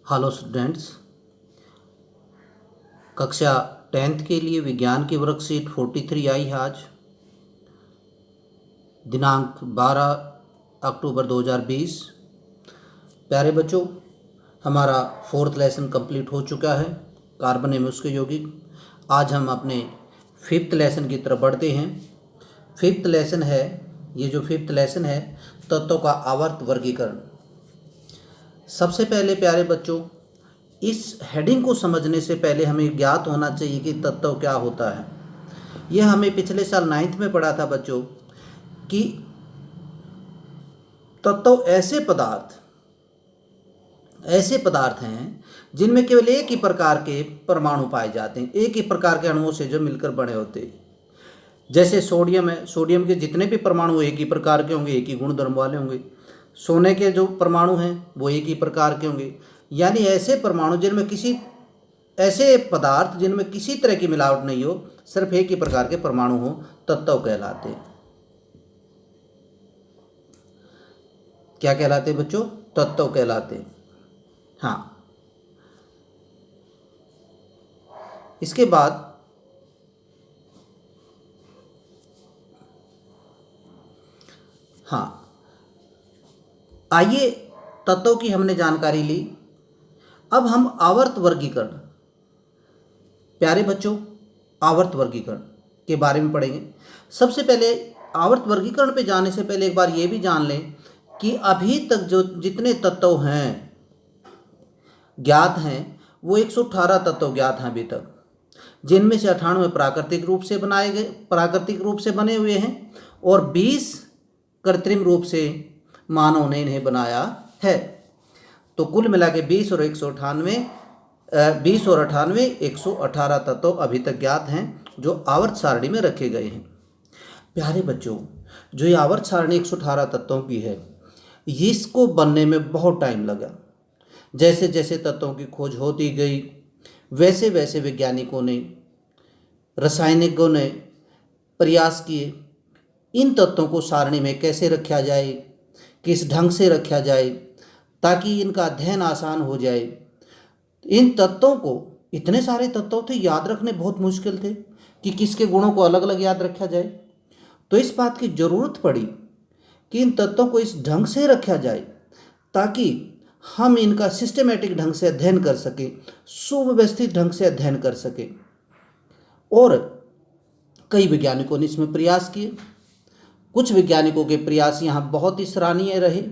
Hello students, कक्षा 10th के लिए विज्ञान की वर्कशीट 43 आई है आज दिनांक 12 अक्टूबर 2020। प्यारे बच्चों, हमारा 4th लेसन कंप्लीट हो चुका है, कार्बन एवं उसके यौगिक। आज हम अपने 5th लेसन की तरफ बढ़ते हैं। 5th लेसन है, ये जो 5th लेसन है, तत्वों का आवर्त वर्गीकरण। सबसे पहले प्यारे बच्चों, इस हेडिंग को समझने से पहले हमें ज्ञात होना चाहिए कि तत्व क्या होता है। यह हमें पिछले साल 9th में पढ़ा था बच्चों कि तत्व ऐसे पदार्थ हैं जिनमें केवल एक ही प्रकार के परमाणु पाए जाते हैं, एक ही प्रकार के अणुओं से जो मिलकर बने होते हैं। जैसे सोडियम है, सोडियम के जितने भी परमाणु एक ही प्रकार के होंगे, एक ही गुण धर्म वाले होंगे। सोने के जो परमाणु हैं वो एक ही प्रकार के होंगे। यानी ऐसे परमाणु ऐसे पदार्थ जिनमें किसी तरह की मिलावट नहीं हो, सिर्फ एक ही प्रकार के परमाणु हो, तत्व कहलाते हैं। क्या कहलाते हैं बच्चों? तत्व कहलाते हैं। हाँ, इसके बाद आइए, तत्वों की हमने जानकारी ली। अब हम आवर्त वर्गीकरण, प्यारे बच्चों, आवर्त वर्गीकरण के बारे में पढ़ेंगे। सबसे पहले आवर्त वर्गीकरण पे जाने से पहले एक बार ये भी जान लें कि अभी तक जो जितने तत्व हैं ज्ञात हैं, वो 118 तत्व ज्ञात हैं अभी तक, जिनमें से 98 प्राकृतिक रूप से बने हुए हैं और 20 कृत्रिम रूप से मानव ने इन्हें बनाया है। तो कुल मिला के 20 और 98 118 तत्व अभी तक ज्ञात हैं जो आवर्त सारणी में रखे गए हैं। प्यारे बच्चों, जो ये आवर्त सारणी 118 तत्वों की है, इसको बनने में बहुत टाइम लगा। जैसे जैसे तत्वों की खोज होती गई, वैसे वैसे वैज्ञानिकों ने, रासायनिकों ने प्रयास किए इन तत्वों को सारणी में कैसे रखा जाए, किस ढंग से रखा जाए ताकि इनका अध्ययन आसान हो जाए। इन तत्वों को, इतने सारे तत्व थे, याद रखने बहुत मुश्किल थे कि किसके गुणों को अलग अलग याद रखा जाए। तो इस बात की ज़रूरत पड़ी कि इन तत्वों को इस ढंग से रखा जाए ताकि हम इनका सिस्टमेटिक ढंग से अध्ययन कर सकें, सुव्यवस्थित ढंग से अध्ययन कर सकें। और कई वैज्ञानिकों ने इसमें प्रयास किए। कुछ वैज्ञानिकों के प्रयास यहाँ बहुत ही सराहनीय रहे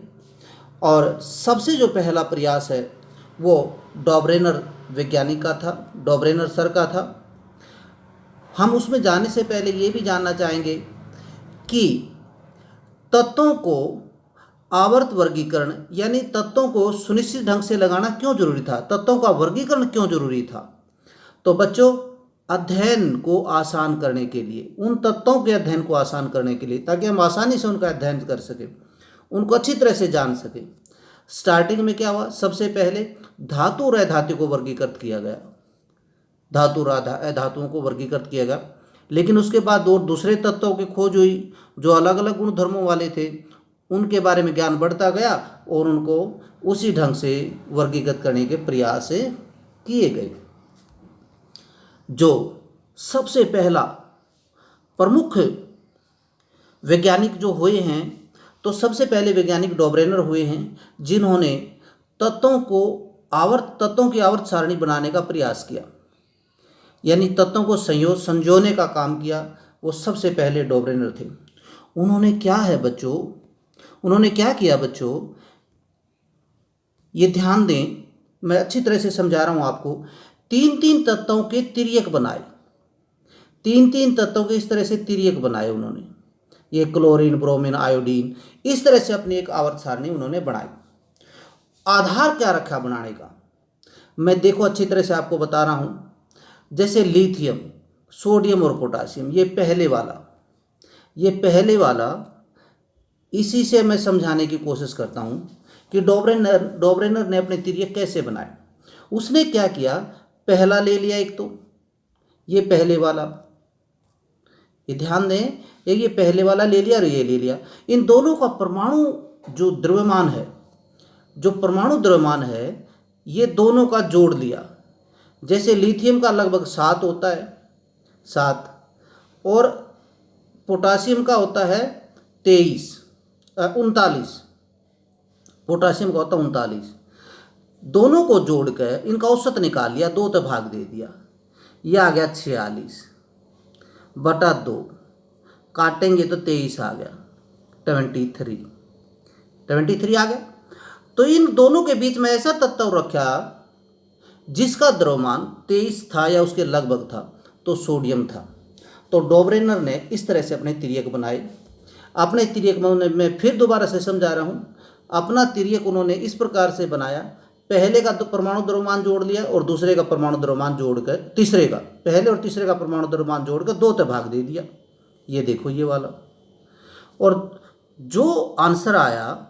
और सबसे जो पहला प्रयास है वो डॉबरेनर वैज्ञानिक का था, डॉबरेनर सर का था। हम उसमें जाने से पहले ये भी जानना चाहेंगे कि तत्वों को आवर्त वर्गीकरण यानी तत्वों को सुनिश्चित ढंग से लगाना क्यों जरूरी था, तत्वों का वर्गीकरण क्यों जरूरी था। तो बच्चों, अध्ययन को आसान करने के लिए, उन तत्वों के अध्ययन को आसान करने के लिए, ताकि हम आसानी से उनका अध्ययन कर सकें, उनको अच्छी तरह से जान सकें। स्टार्टिंग में क्या हुआ, सबसे पहले धातु और अधातु को वर्गीकृत किया गया, धातु और अधातुओं को वर्गीकृत किया गया। लेकिन उसके बाद और दूसरे तत्वों की खोज हुई जो अलग अलग गुण धर्मों वाले थे, उनके बारे में ज्ञान बढ़ता गया और उनको उसी ढंग से वर्गीकृत करने के प्रयास किए गए। जो सबसे पहला प्रमुख वैज्ञानिक जो हुए हैं, तो सबसे पहले वैज्ञानिक डॉबरेनर हुए हैं, जिन्होंने तत्वों की आवर्त सारणी बनाने का प्रयास किया, यानी तत्वों को संजोने का काम किया। वो सबसे पहले डॉबरेनर थे। उन्होंने क्या किया बच्चों, ये ध्यान दें, मैं अच्छी तरह से समझा रहा हूँ आपको। 3 तत्वों के तिर्यक बनाए, 3 तत्वों के इस तरह से तिर्यक बनाए उन्होंने, ये क्लोरीन, ब्रोमीन, आयोडीन, इस तरह से अपनी एक आवर्त सारणी उन्होंने बनाई। आधार क्या रखा बनाने का, मैं देखो अच्छी तरह से आपको बता रहा हूँ। जैसे लिथियम, सोडियम और पोटासियम, ये पहले वाला, इसी से मैं समझाने की कोशिश करता हूँ कि डॉबरेनर ने अपने तिर्यक कैसे बनाए। उसने क्या किया, पहला ले लिया एक, तो ये पहले वाला, ये ध्यान दें, ये पहले वाला ले लिया और ये ले लिया। इन दोनों का परमाणु जो परमाणु द्रव्यमान है, ये दोनों का जोड़ लिया। जैसे लिथियम का लगभग 7 होता है, 7, और पोटासियम का होता है 39, पोटासियम का होता है 39। दोनों को जोड़कर इनका औसत निकाल लिया, 2 तो भाग दे दिया, ये आ गया 46/2, काटेंगे तो 23 आ गया, 23 आ गया। तो इन दोनों के बीच में ऐसा तत्व रखा जिसका द्रव्यमान 23 था या उसके लगभग था, तो सोडियम था। तो डोब्रेनर ने इस तरह से अपने तिर्यक बनाए। अपने तिर्यक में मैं फिर दोबारा से समझा रहा हूँ, अपना तिर्यक उन्होंने इस प्रकार से बनाया, पहले का तो परमाणु द्रव्यमान जोड़ लिया और दूसरे का परमाणु द्रव्यमान जोड़कर, पहले और तीसरे का परमाणु द्रव्यमान जोड़कर 2 तो भाग दे दिया, ये देखो ये वाला। और जो आंसर आया,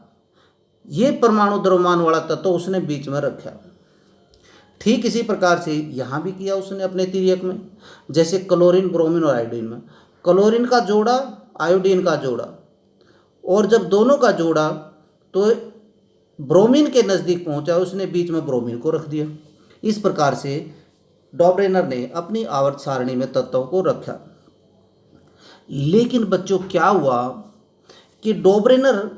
ये परमाणु द्रव्यमान वाला तत्व उसने बीच में रखा। ठीक इसी प्रकार से यहाँ भी किया उसने अपने तिर्यक में। जैसे क्लोरीन, ब्रोमीन और आयोडीन में क्लोरीन का जोड़ा, आयोडीन का जोड़ा, और जब दोनों का जोड़ा तो ब्रोमीन के नज़दीक पहुँचा, उसने बीच में ब्रोमीन को रख दिया। इस प्रकार से डोब्रेनर ने अपनी आवर्त सारणी में तत्वों को रखा। लेकिन बच्चों क्या हुआ कि डोब्रेनर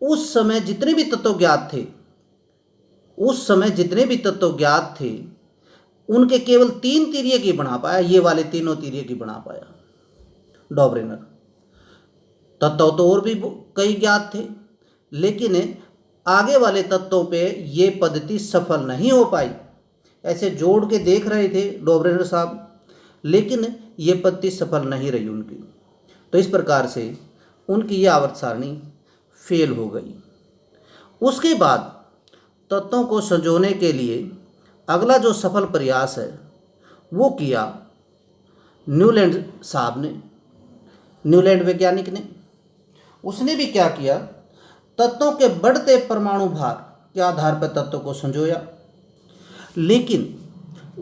उस समय जितने भी तत्व ज्ञात थे, उनके केवल 3 तिर्यक ही बना पाया, ये वाले तीनों तिर्यक ही बना पाया डोब्रेनर। तत्व तो और भी कई ज्ञात थे, लेकिन आगे वाले तत्वों पे ये पद्धति सफल नहीं हो पाई। ऐसे जोड़ के देख रहे थे डोब्रेनर साहब, लेकिन ये पद्धति सफल नहीं रही उनकी। तो इस प्रकार से उनकी ये आवर्त सारणी फेल हो गई। उसके बाद तत्वों को संजोने के लिए अगला जो सफल प्रयास है वो किया न्यूलैंड साहब ने, न्यूलैंड वैज्ञानिक ने। उसने भी क्या किया, तत्वों के बढ़ते परमाणु भार के आधार पर तत्वों को संजोया। लेकिन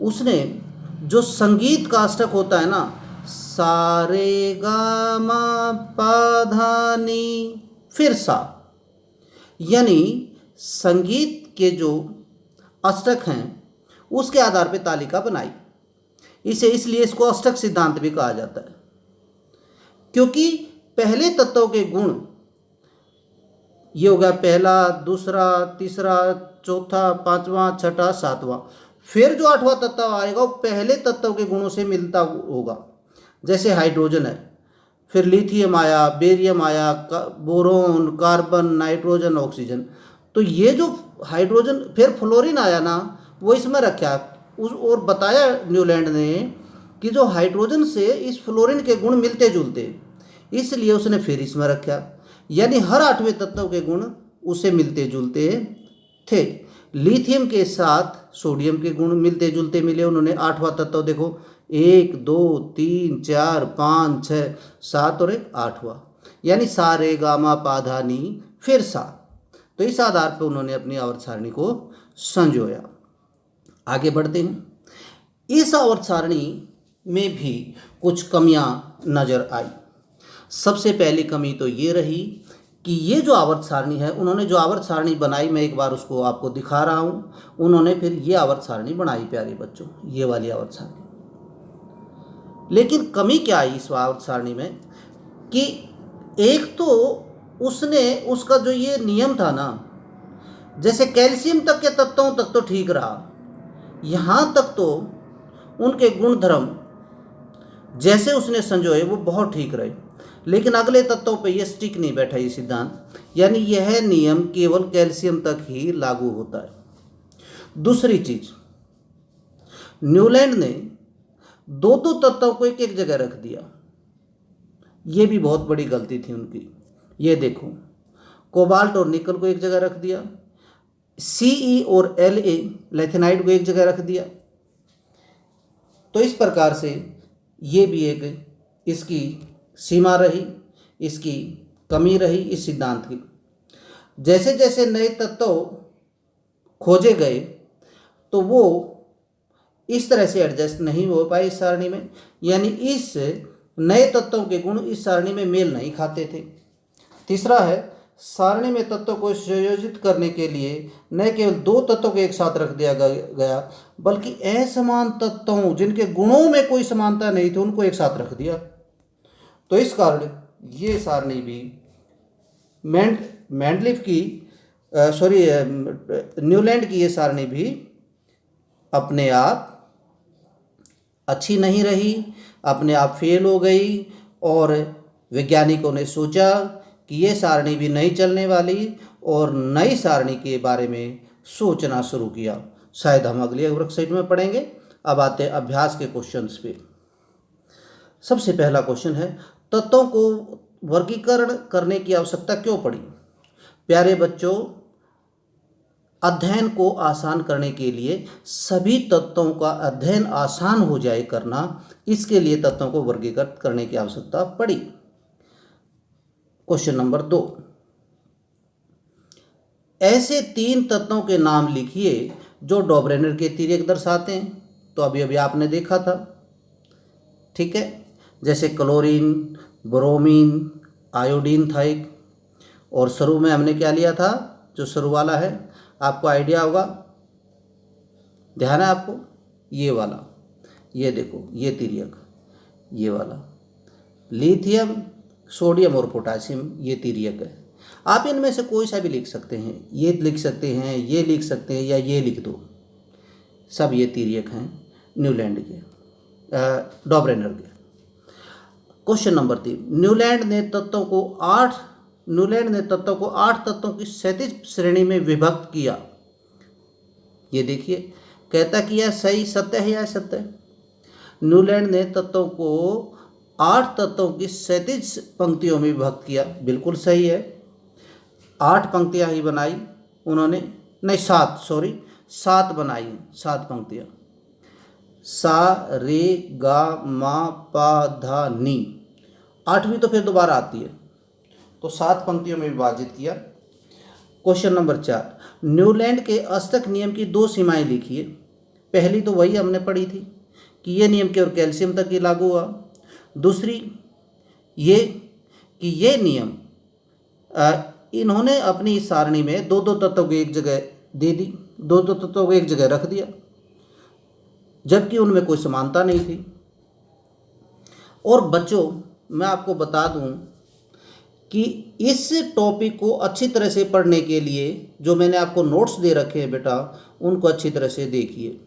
उसने जो संगीत का अष्टक होता है ना, सा रे गा मा पा धा नी फिर सा, यानी संगीत के जो अष्टक हैं उसके आधार पर तालिका बनाई। इसलिए इसको अष्टक सिद्धांत भी कहा जाता है, क्योंकि पहले तत्वों के गुण, ये हो गया पहला, दूसरा, तीसरा, चौथा, पांचवा, छठा, सातवां, फिर जो 8वां तत्व आएगा वो पहले तत्व के गुणों से मिलता होगा। जैसे हाइड्रोजन है, फिर लिथियम आया, बेरियम आया, बोरोन, कार्बन, नाइट्रोजन, ऑक्सीजन। तो ये जो हाइड्रोजन, फिर फ्लोरीन आया ना, वो इसमें रखा और बताया न्यूलैंड ने कि जो हाइड्रोजन से इस फ्लोरीन के गुण मिलते जुलते, इसलिए उसने फिर इसमें रखा। यानी हर 8वें तत्व के गुण उसे मिलते जुलते थे। लिथियम के साथ सोडियम के गुण मिलते जुलते मिले उन्होंने। 8वां तत्व देखो, 1, 2, 3, 4, 5, 6, 7 और 1 8वां, यानी सा रे गा मा पा धा नी फिर सा। तो इस आधार पर उन्होंने अपनी आवर्त सारणी को संजोया। आगे बढ़ते हैं। इस आवर्त सारणी में भी कुछ कमियां नजर आई। सबसे पहली कमी तो ये रही कि ये जो आवर्त सारणी है, उन्होंने जो आवर्त सारणी बनाई, मैं एक बार उसको आपको दिखा रहा हूँ। उन्होंने फिर ये आवर्त सारणी बनाई प्यारे बच्चों, ये वाली आवर्त सारणी। लेकिन कमी क्या आई इस आवर्त सारणी में कि एक तो उसका जो ये नियम था ना, जैसे कैल्शियम तक के तत्वों तक तो ठीक रहा, यहाँ तक तो उनके गुणधर्म जैसे उसने संजोए वो बहुत ठीक रहे, लेकिन अगले तत्वों पे ये स्टिक नहीं बैठा ये सिद्धांत, यानी यह नियम केवल कैल्शियम तक ही लागू होता है। दूसरी चीज, न्यूलैंड ने 2 तत्वों को एक जगह रख दिया, ये भी बहुत बड़ी गलती थी उनकी। ये देखो, कोबाल्ट और निकल को एक जगह रख दिया, Ce और La लेथेनाइड को एक जगह रख दिया। तो इस प्रकार से ये भी एक इसकी सीमा रही, इसकी कमी रही इस सिद्धांत की। जैसे जैसे नए तत्व खोजे गए तो वो इस तरह से एडजस्ट नहीं हो पाए इस सारणी में, यानी इस नए तत्वों के गुण इस सारणी में मेल नहीं खाते थे। तीसरा है सारणी में तत्वों को संयोजित करने के लिए न केवल दो तत्वों को एक साथ रख दिया गया, बल्कि असमान तत्वों जिनके गुणों में कोई समानता नहीं थी उनको एक साथ रख दिया। तो इस कारण ये सारणी भी मैंडलीफ की न्यूलैंड की ये सारणी भी अपने आप अच्छी नहीं रही, अपने आप फेल हो गई, और वैज्ञानिकों ने सोचा कि ये सारणी भी नहीं चलने वाली और नई सारणी के बारे में सोचना शुरू किया। शायद हम अगली वर्कशीट में पढ़ेंगे। अब आते हैं अभ्यास के क्वेश्चंस पे। सबसे पहला क्वेश्चन है, तत्वों को वर्गीकरण करने की आवश्यकता क्यों पड़ी? प्यारे बच्चों, अध्ययन को आसान करने के लिए सभी तत्वों का अध्ययन आसान हो जाए करना, इसके लिए तत्वों को वर्गीकृत करने की आवश्यकता पड़ी। क्वेश्चन नंबर 2, ऐसे 3 तत्वों के नाम लिखिए जो डॉबरेनर के तिर्यक दर्शाते हैं। तो अभी अभी आपने देखा था, ठीक है, जैसे क्लोरीन, ब्रोमीन, आयोडीन था एक, और शुरू में हमने क्या लिया था, जो शुरू वाला है आपको आइडिया होगा, ध्यान है आपको, ये वाला, ये देखो, ये तिर्यक, ये वाला लिथियम, सोडियम और पोटासियम, ये तिर्यक है। आप इनमें से कोई सा भी लिख सकते हैं, ये लिख सकते हैं, ये लिख सकते हैं, या ये लिख दो, सब ये तिर्यक हैं न्यूलैंड के, डॉबरेनर के। क्वेश्चन नंबर 3, न्यूलैंड ने तत्वों को 8 तत्वों की क्षैतिज श्रेणी में विभक्त किया। ये देखिए, कहता कि यह सही सत्य है या सत्य है? न्यूलैंड ने तत्वों को 8 तत्वों की क्षैतिज पंक्तियों में विभक्त किया, बिल्कुल सही है। 8 पंक्तियां ही बनाई उन्होंने, नहीं 7 बनाई, 7 पंक्तियां, सा रे गा मा पा धा नी, 8वीं तो फिर दोबारा आती है, तो 7 पंक्तियों में विभाजित किया। क्वेश्चन नंबर 4, न्यूलैंड के अष्टक नियम की 2 सीमाएं लिखिए। पहली तो वही हमने पढ़ी थी कि ये नियम केवल कैल्शियम तक ही लागू हुआ। दूसरी ये कि ये नियम इन्होंने अपनी सारणी में 2-2 तत्वों को एक जगह दे दी, 2-2 तत्वों को एक जगह रख दिया, जबकि उनमें कोई समानता नहीं थी। और बच्चों, मैं आपको बता दूं कि इस टॉपिक को अच्छी तरह से पढ़ने के लिए जो मैंने आपको नोट्स दे रखे हैं बेटा, उनको अच्छी तरह से देखिए।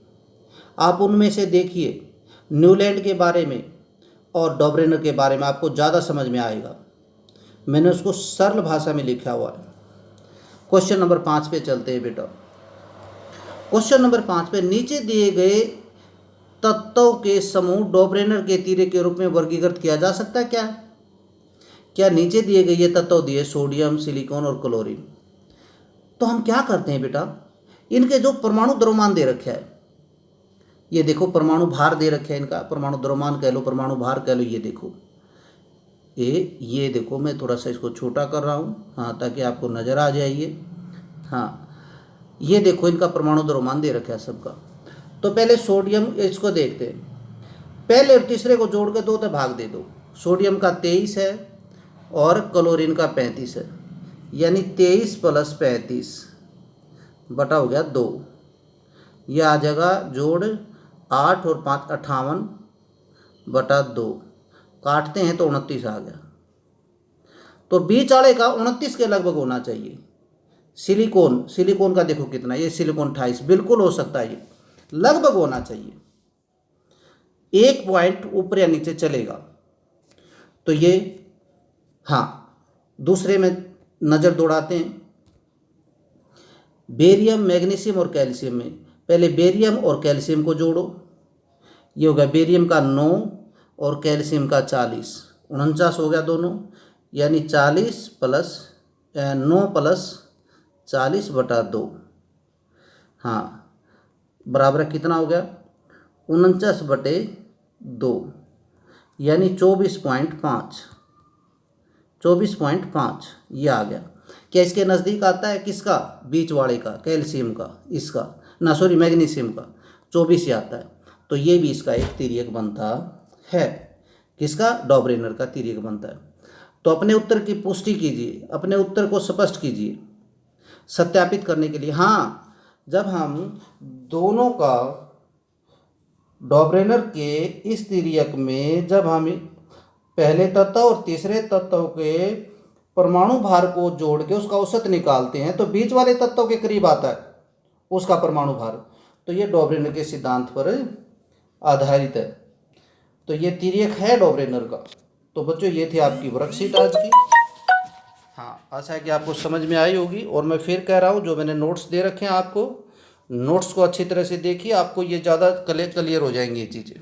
आप उनमें से देखिए, न्यूलैंड के बारे में और डॉबरेनर के बारे में आपको ज़्यादा समझ में आएगा। मैंने उसको सरल भाषा में लिखा हुआ है। क्वेश्चन नंबर 5 पे चलते हैं बेटा। क्वेश्चन नंबर 5 पे, नीचे दिए गए तत्वों के समूह डॉबरेनर के तिर्यक के रूप में वर्गीकृत किया जा सकता है क्या नीचे दिए गए ये तत्व दिए सोडियम, सिलिकॉन और क्लोरीन। तो हम क्या करते हैं बेटा, इनके जो परमाणु द्रव्यमान दे रखा है, ये देखो परमाणु भार दे रखे है इनका, परमाणु द्रव्यमान कह लो, परमाणु भार कह लो, ये देखो, ये देखो, मैं थोड़ा सा इसको छोटा कर रहा हूँ, हाँ, ताकि आपको नज़र आ जाए ये, हाँ, ये देखो इनका परमाणु द्रव्यमान दे रखा है सबका। तो पहले सोडियम, इसको देखते हैं, पहले और तीसरे को जोड़ के 2 से भाग दे दो। सोडियम का 23 है और क्लोरीन का 35 है, यानी 23 + 35 बटा हो गया 2, यह आ जाएगा जोड़ 8 और 5 58 बटा 2, काटते हैं तो 29 आ गया। तो बीच वाले का 29 के लगभग होना चाहिए। सिलिकॉन का देखो कितना, ये सिलिकॉन 28, बिल्कुल हो सकता है, ये लगभग होना चाहिए, 1 पॉइंट ऊपर या नीचे चलेगा। तो ये, हाँ, दूसरे में नज़र दौड़ाते हैं, बेरियम, मैग्नीशियम और कैल्शियम में। पहले बेरियम और कैल्शियम को जोड़ो, ये होगा बेरियम का 9 और कैल्शियम का 40, 49 हो गया दोनों, यानी 40 + 9 + 40 बटा 2, हाँ, बराबर कितना हो गया 49 बटे 2, यानी 24.5 ये आ गया। क्या इसके नज़दीक आता है? किसका? बीच वाले का, कैल्शियम का, इसका ना, सॉरी, मैग्नीशियम का 24 ही आता है। तो ये भी इसका एक तिर्यक बनता है, किसका? डॉबरेनर का तिर्यक बनता है। तो अपने उत्तर की पुष्टि कीजिए, अपने उत्तर को स्पष्ट कीजिए सत्यापित करने के लिए। हाँ, जब हम दोनों का डॉबरेनर के इस तिर्यक में जब हम पहले तत्व और तीसरे तत्व के परमाणु भार को जोड़ के उसका औसत निकालते हैं तो बीच वाले तत्व के करीब आता है उसका परमाणु भार। तो ये डॉबरेनर के सिद्धांत पर आधारित है। तो ये तिर्यक है डॉबरेनर का। तो बच्चों ये थी आपकी वर्कशीट आज की। हाँ, आशा है कि आपको समझ में आई होगी। और मैं फिर कह रहा हूँ, जो मैंने नोट्स दे रखे हैं आपको, नोट्स को अच्छी तरह से देखिए, आपको ये ज़्यादा क्लियर हो जाएंगी ये चीज़ें।